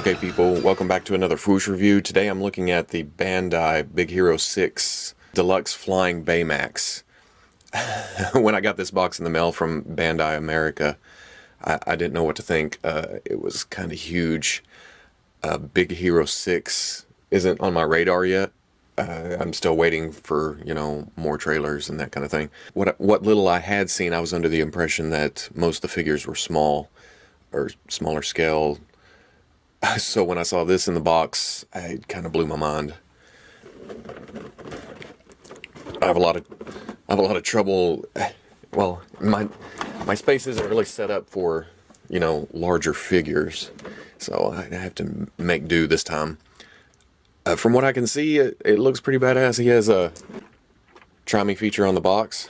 Okay people, welcome back to another Fwoosh review. Today I'm looking at the Bandai Big Hero 6 Deluxe Flying Baymax. When I got this box in the mail from Bandai America, I didn't know what to think. It was kind of huge. Big Hero 6 isn't on my radar yet. I'm still waiting for, more trailers and that kind of thing. What little I had seen, I was under the impression that most of the figures were small or smaller scale. So when I saw this in the box, it kind of blew my mind. I have a lot of trouble. Well, my space isn't really set up for, larger figures, so I have to make do this time. From what I can see, it looks pretty badass. He has a try me feature on the box,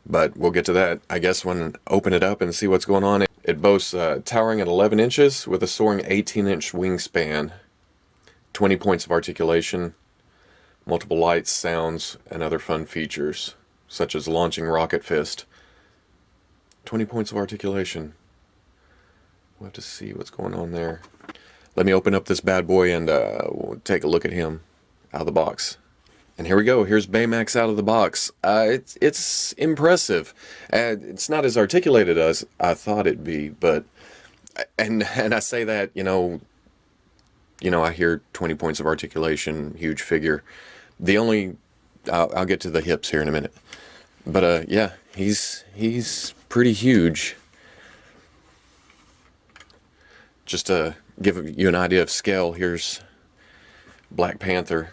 but we'll get to that, I guess, when I open it up and see what's going on. It boasts towering at 11 inches with a soaring 18-inch wingspan, 20 points of articulation, multiple lights, sounds, and other fun features, such as launching rocket fist. 20 points of articulation. We'll have to see what's going on there. Let me open up this bad boy and we'll take a look at him out of the box. And here we go. Here's Baymax out of the box. It's impressive. It's not as articulated as I thought it'd be, but and I say that, I hear 20 points of articulation, huge figure. I'll get to the hips here in a minute. But yeah, he's pretty huge. Just to give you an idea of scale, here's Black Panther.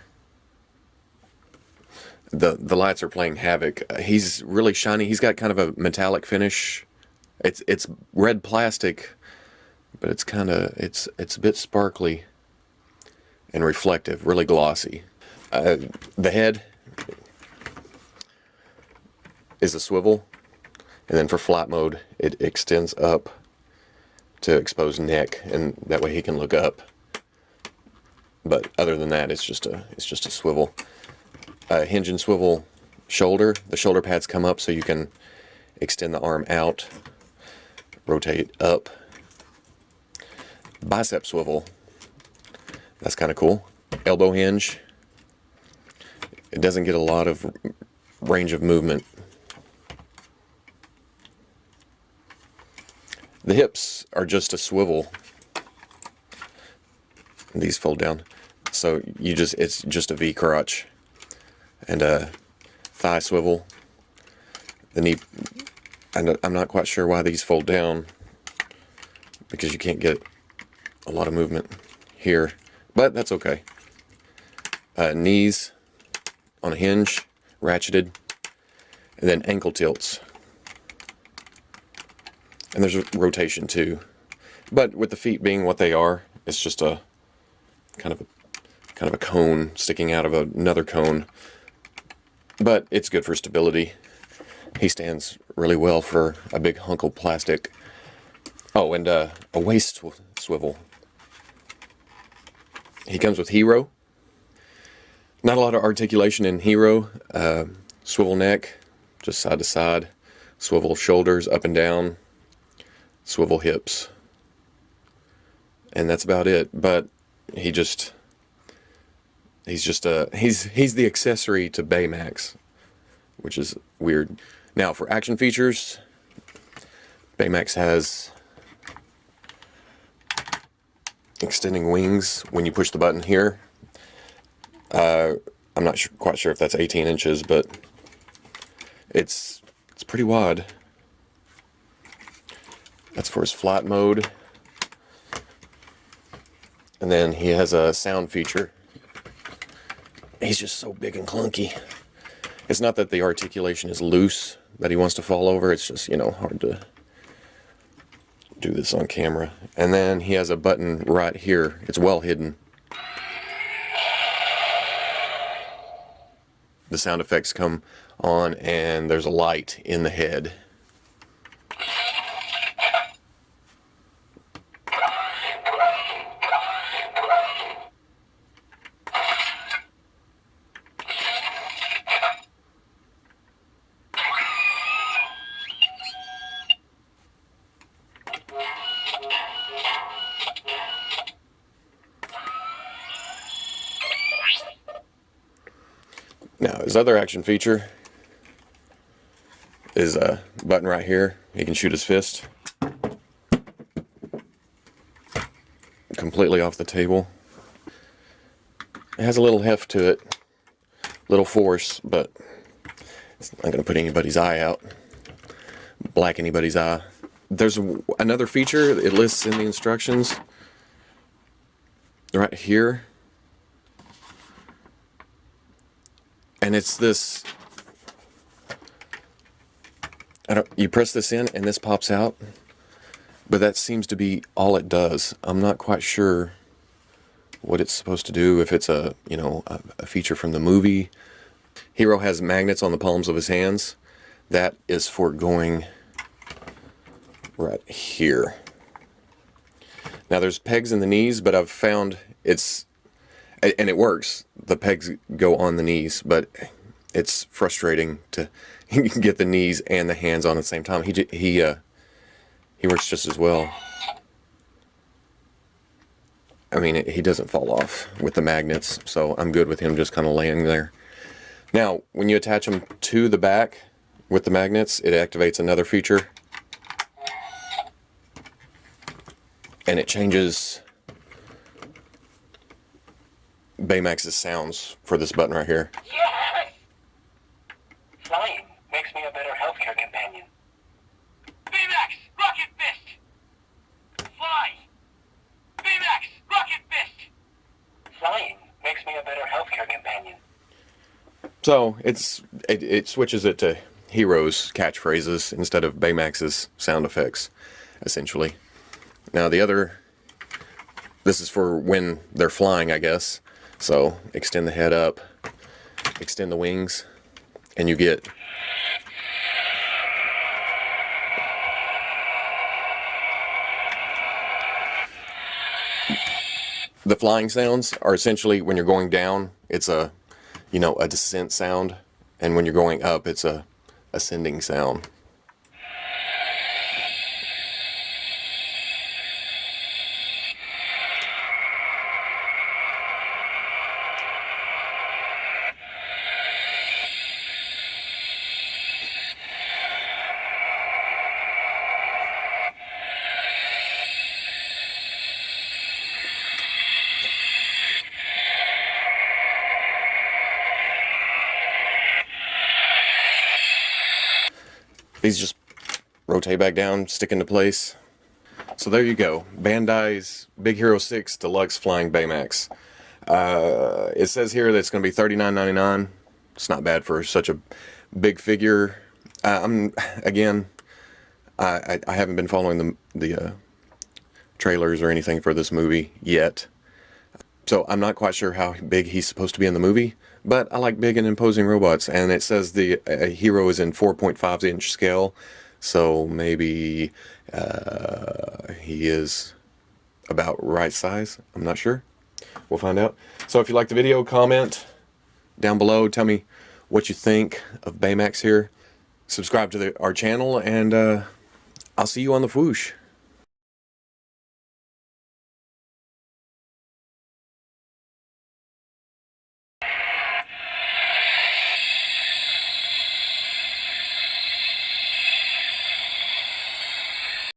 The lights are playing havoc. He's really shiny. He's got kind of a metallic finish. It's red plastic, but it's a bit sparkly and reflective, really glossy. The head is a swivel, and then for flight mode, it extends up to expose neck, and that way he can look up. But other than that, it's just a swivel. Hinge and swivel shoulder. The shoulder pads come up so you can extend the arm out, rotate up. Bicep swivel. That's kind of cool. Elbow hinge. It doesn't get a lot of range of movement. The hips are just a swivel. These fold down. So it's just a V crotch. And a thigh swivel. The knee, I'm not quite sure why these fold down, because you can't get a lot of movement here, but that's okay. Knees on a hinge, ratcheted, and then ankle tilts. And there's a rotation too. But with the feet being what they are, it's just a kind of a cone sticking out of another cone. But it's good for stability. He stands really well for a big hunk of plastic. Oh, and a waist swivel. He comes with Hero. Not a lot of articulation in Hero. Swivel neck, just side to side. Swivel shoulders up and down. Swivel hips. And that's about it. But he's the accessory to Baymax, which is weird. Now for action features, Baymax has extending wings when you push the button here. I'm not quite sure if that's 18 inches, but it's pretty wide. That's for his flight mode. And then he has a sound feature. He's just so big and clunky. It's not that the articulation is loose that he wants to fall over. It's just, hard to do this on camera. And then he has a button right here. It's well hidden. The sound effects come on, and there's a light in the head. His other action feature is a button right here. He can shoot his fist completely off the table. It has a little heft to it, little force, but it's not going to put anybody's eye out, black anybody's eye. There's another feature it lists in the instructions right here, and it's this. You press this in and this pops out, but that seems to be all it does. I'm not quite sure what it's supposed to do, if it's a feature from the movie. Hero has magnets on the palms of his hands. That is for going right here. Now there's pegs in the knees, but I've found and it works. The pegs go on the knees, but it's frustrating to get the knees and the hands on at the same time. He works just as well. I mean, he doesn't fall off with the magnets, so I'm good with him just kind of laying there. Now, when you attach him to the back with the magnets, it activates another feature. And it changes Baymax's sounds for this button right here. Yes! Flying makes me a better healthcare companion. Baymax, rocket fist! Fly! Baymax, rocket fist! Flying makes me a better healthcare companion. So it switches it to Hero's catchphrases instead of Baymax's sound effects, essentially. Now this is for when they're flying, I guess. So extend the head up, extend the wings, and you get the flying sounds are essentially when you're going down, it's a descent sound, and when you're going up, it's a ascending sound. These just rotate back down, stick into place. So there you go. Bandai's Big Hero 6 Deluxe Flying Baymax. It says here that it's going to be $39.99. It's not bad for such a big figure. I haven't been following the trailers or anything for this movie yet. So I'm not quite sure how big he's supposed to be in the movie, but I like big and imposing robots, and it says the Hero is in 4.5-inch scale, so maybe he is about right size. I'm not sure. We'll find out. So if you like the video, comment down below. Tell me what you think of Baymax here. Subscribe to our channel, and I'll see you on the Fwoosh.